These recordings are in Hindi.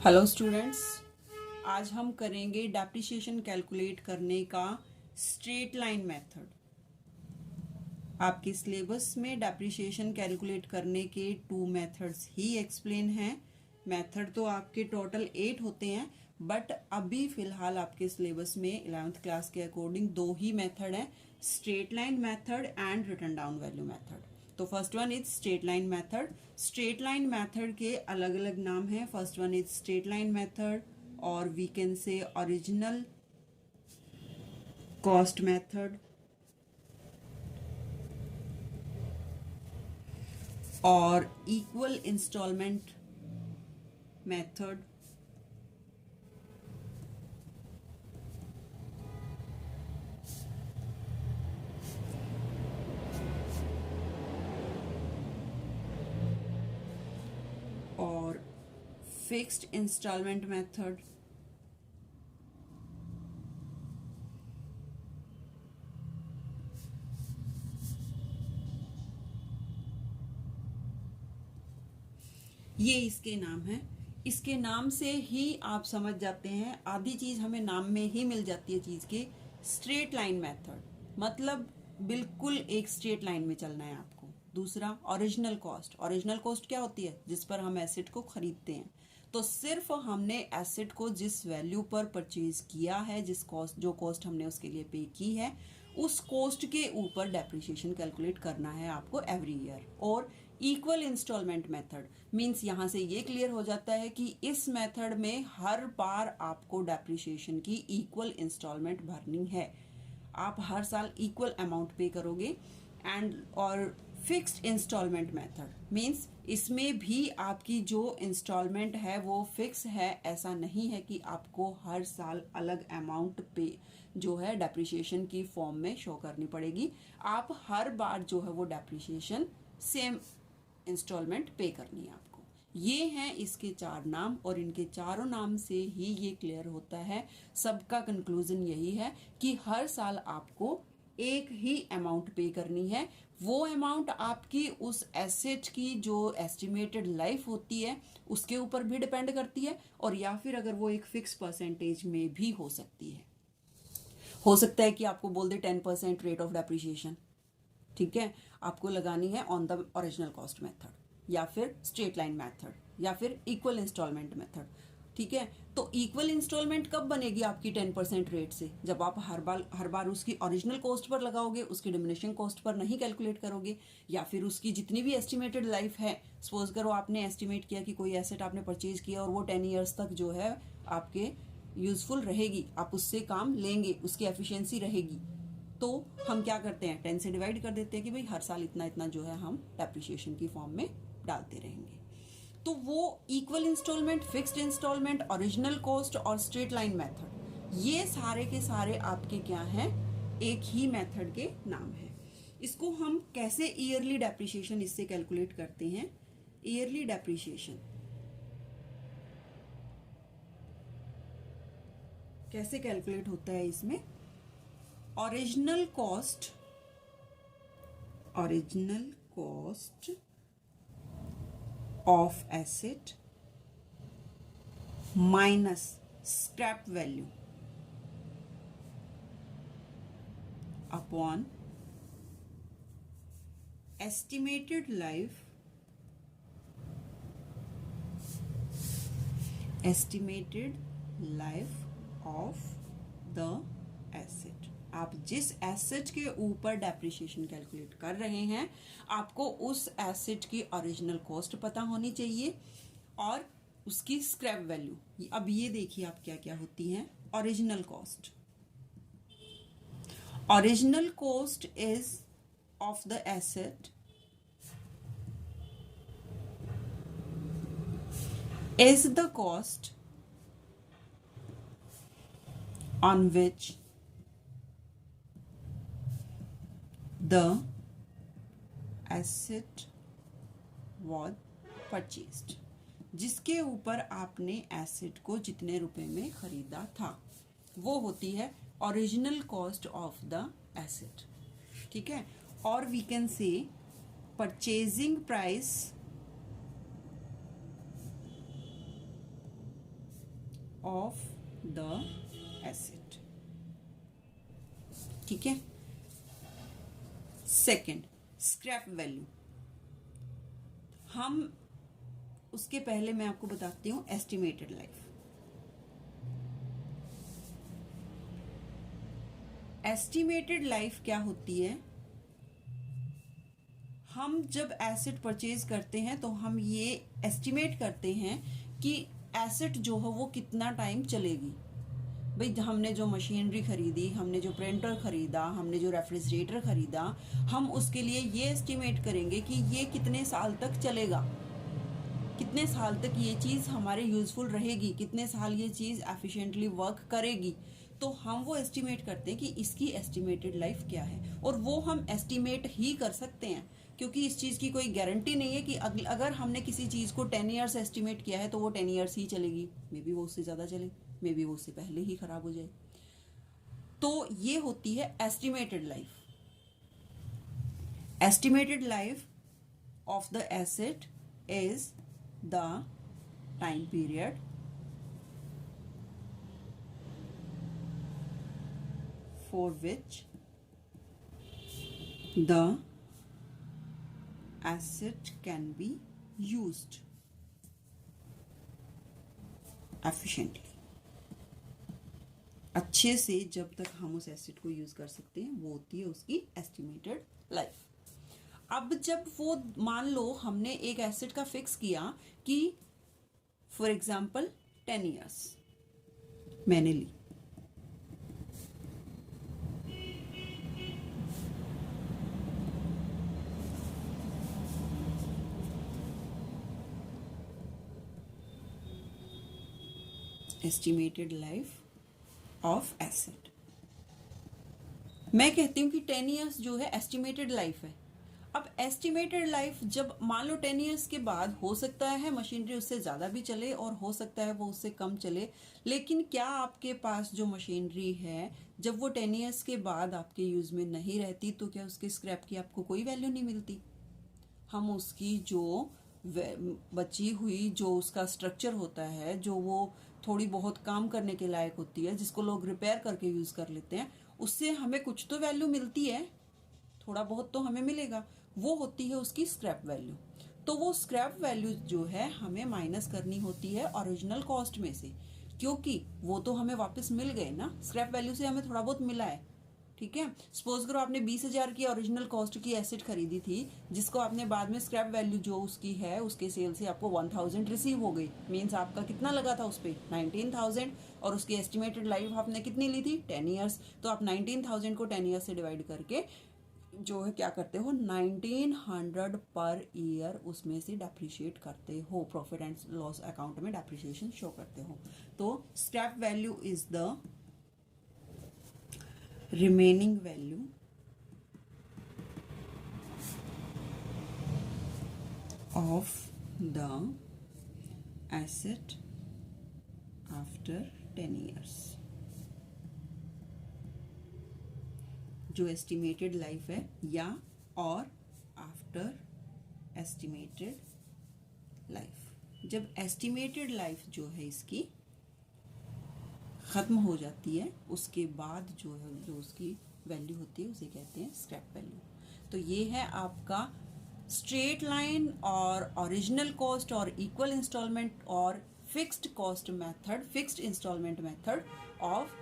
हेलो स्टूडेंट्स, आज हम करेंगे डेप्रिसिएशन कैलकुलेट करने का स्ट्रेट लाइन मेथड। आपके सिलेबस में डेप्रिसिएशन कैलकुलेट करने के 2 मेथड्स ही एक्सप्लेन हैं। मेथड तो आपके टोटल 8 होते हैं, बट अभी फिलहाल आपके सिलेबस में 11th क्लास के अकॉर्डिंग 2 ही मेथड हैं, straight line method and written down value method. तो first one is straight line method. Straight line method के अलग अलग नाम हैं। First one is straight line method, और we can say original cost method और इक्वल इंस्टॉलमेंट मेथड और फिक्स्ड इंस्टॉलमेंट मेथड ये इसके नाम हैं। इसके नाम से ही आप समझ जाते हैं, आधी चीज हमें नाम में ही मिल जाती है चीज के। स्ट्रेट लाइन मेथड मतलब बिल्कुल एक स्ट्रेट लाइन में चलना है आपको। दूसरा ओरिजिनल कॉस्ट। ओरिजिनल कॉस्ट क्या होती है? जिस पर हम एसेट को खरीदते हैं। तो सिर्फ हमने एसेट को जिस वैल्यू पर परचेज किया है, जिस कॉस्ट जो कॉस्ट हमने उसके लिए पे की है, उस कॉस्ट के ऊपर डेप्रिसिएशन कैलकुलेट करना है आपको एवरी ईयर। और इक्वल इंस्टॉलमेंट मेथड मींस यहां से ये क्लियर हो जाता है कि इस मेथड में हर बार आपको डेप्रिसिएशन की इक्वल इंस्टॉलमेंट भरनी है। आप हर साल इक्वल अमाउंट पे करोगे। एंड और फिक्स्ड इंस्टॉलमेंट मेथड मींस इसमें भी आपकी जो इंस्टॉलमेंट है वो फिक्स है। ऐसा नहीं है कि आपको हर साल अलग अमाउंट पे जो है डेप्रिसिएशन की फॉर्म में शो करनी पड़ेगी। आप हर बार जो है वो डेप्रिसिएशन सेम इंस्टॉलमेंट पे करनी है आपको। ये हैं इसके 4 नाम, और इनके चारों नाम से ही ये क्लियर होता है, सबका कंक्लूजन यही है कि हर साल आपको एक ही अमाउंट पे करनी है। वो अमाउंट आपकी उस एसेट की जो एस्टिमेटेड लाइफ होती है उसके ऊपर भी डिपेंड करती है, और या फिर अगर वो एक फिक्स परसेंटेज में भी हो सकती है। हो सकता है कि आपको बोल दे 10% रेट ऑफ डेप्रिसिएशन, ठीक है, आपको लगानी है on the original cost method या फिर स्ट्रेट लाइन मेथड या फिर इक्वल इंस्टॉलमेंट मेथड। ठीक है, तो इक्वल इंस्टॉलमेंट कब बनेगी आपकी 10% रेट से? जब आप हर बार उसकी ओरिजिनल कॉस्ट पर लगाओगे, उसकी डिमिनिशिंग कॉस्ट पर नहीं कैलकुलेट करोगे, या फिर उसकी जितनी भी एस्टिमेटेड लाइफ है। सपोज करो आपने एस्टिमेट किया कि कोई एसेट आपने परचेज किया और वो 10 ईयर्स तक जो है आपके यूजफुल रहेगी, आप उससे काम लेंगे, उसकी एफिशिएंसी रहेगी, तो हम क्या करते हैं, 10 से डिवाइड कर देते हैं कि भाई हर साल इतना इतना जो है हम डेप्रिसिएशन की फॉर्म में डालते रहेंगे। तो वो equal instalment, fixed instalment, original cost और स्ट्रेट लाइन मेथड, ये सारे के सारे आपके क्या हैं, एक ही मेथड के नाम है। इसको हम कैसे ईयरली डेप्रिसिएशन इससे कैलकुलेट करते हैं। ईयरली डेप्रिसिएशन कैसे कैलकुलेट होता है इसमें? Original cost of asset minus scrap value upon estimated life of the asset। आप जिस एसेट के ऊपर डेप्रिसिएशन कैलकुलेट कर रहे हैं, आपको उस एसेट की ओरिजिनल कॉस्ट पता होनी चाहिए और उसकी स्क्रैप वैल्यू। अब ये देखिए आप क्या क्या होती हैं। Original cost is of the asset is the cost on which the asset was purchased, जिसके ऊपर आपने एसेट को जितने रुपए में खरीदा था, वो होती है original cost of the asset. ठीक है, और we can say purchasing price of the asset. ठीक है। Second, scrap value. हम उसके पहले मैं आपको बताती हूं एस्टिमेटेड लाइफ। एस्टिमेटेड लाइफ क्या होती है? हम जब एसेट परचेज करते हैं तो हम ये एस्टिमेट करते हैं कि एसेट जो है वो कितना टाइम चलेगी। भाई हमने जो मशीनरी खरीदी, हमने जो प्रिंटर खरीदा, हमने जो रेफ्रिजरेटर खरीदा, हम उसके लिए ये एस्टिमेट करेंगे कि ये कितने साल तक चलेगा, कितने साल तक ये चीज़ हमारे यूजफुल रहेगी, कितने साल ये चीज़ एफिशिएंटली वर्क करेगी। तो हम वो एस्टिमेट करते हैं कि इसकी एस्टिमेटेड लाइफ क्या है, और वो हम एस्टिमेट ही कर सकते हैं क्योंकि इस चीज़ की कोई गारंटी नहीं है कि अगर हमने किसी चीज़ को 10 ईयर्स एस्टिमेट किया है तो वो 10 ईयर्स ही चलेगी। मे बी वो उससे ज़्यादा चले, मे बी वो उससे पहले ही खराब हो जाए। तो ये होती है estimated life. Estimated life of the asset is the time period for which the asset can be used efficiently। अच्छे से जब तक हम उस एसेट को यूज कर सकते हैं वो होती है उसकी एस्टिमेटेड लाइफ। अब जब वो मान लो हमने एक एसेट का फिक्स किया कि फॉर एग्जाम्पल 10 ईयर्स मैंने ली, एस्टिमेटेड लाइफ ऑफ एसेट। मैं कहती हूं कि 10 ईयर्स जो है एस्टिमेटेड लाइफ है। अब एस्टिमेटेड लाइफ जब मान लो 10 ईयर्स के बाद हो सकता है मशीनरी उससे ज़्यादा भी चले और हो सकता है वो उससे कम चले, लेकिन क्या आपके पास जो मशीनरी है जब वो 10 ईयर्स के बाद आपके यूज़ में नहीं रहती तो क्या उसके स्क्रैप की आपको कोई वैल्यू नहीं मिलती? हम उसकी जो बची हुई जो उसका स्ट्रक्चर होता है, जो वो थोड़ी बहुत काम करने के लायक होती है, जिसको लोग रिपेयर करके यूज़ कर लेते हैं, उससे हमें कुछ तो वैल्यू मिलती है, थोड़ा बहुत तो हमें मिलेगा। वो होती है उसकी स्क्रैप वैल्यू। तो वो स्क्रैप वैल्यू जो है हमें माइनस करनी होती है ओरिजिनल कॉस्ट में से, क्योंकि वो तो हमें वापस मिल गए ना, स्क्रैप वैल्यू से हमें थोड़ा बहुत मिला है। ठीक है। सपोज करो आपने 20,000 की ओरिजिनल कॉस्ट की एसेट खरीदी थी, जिसको आपने बाद में स्क्रैप वैल्यू जो उसकी है उसके सेल से आपको 1,000 रिसीव हो गई। मीन्स आपका कितना लगा था उस पर 19,000, और उसकी एस्टिमेटेड लाइफ आपने कितनी ली थी 10 ईयर्स। तो आप 19,000 को 10 ईयर्स से डिवाइड करके जो है क्या करते हो 1900 पर ईयर उसमें से डेप्रिशिएट करते हो, प्रॉफिट एंड लॉस अकाउंट में डेप्रिशिएशन शो करते हो। तो scrap value is the remaining value of the asset after 10 years। जो एस्टिमेटेड लाइफ है या और आफ्टर एस्टिमेटेड लाइफ। जब एस्टिमेटेड लाइफ जो है इसकी ख़त्म हो जाती है उसके बाद जो है जो उसकी वैल्यू होती है उसे कहते हैं स्क्रैप वैल्यू। तो ये है आपका स्ट्रेट लाइन और ओरिजिनल कॉस्ट और इक्वल इंस्टॉलमेंट और fixed cost method, fixed installment method of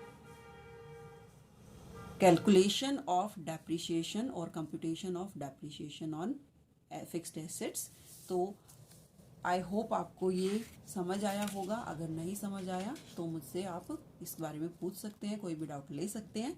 calculation of depreciation और computation of depreciation on fixed assets. तो आई होप आपको ये समझ आया होगा। अगर नहीं समझ आया तो मुझसे आप इस बारे में पूछ सकते हैं, कोई भी डाउट ले सकते हैं।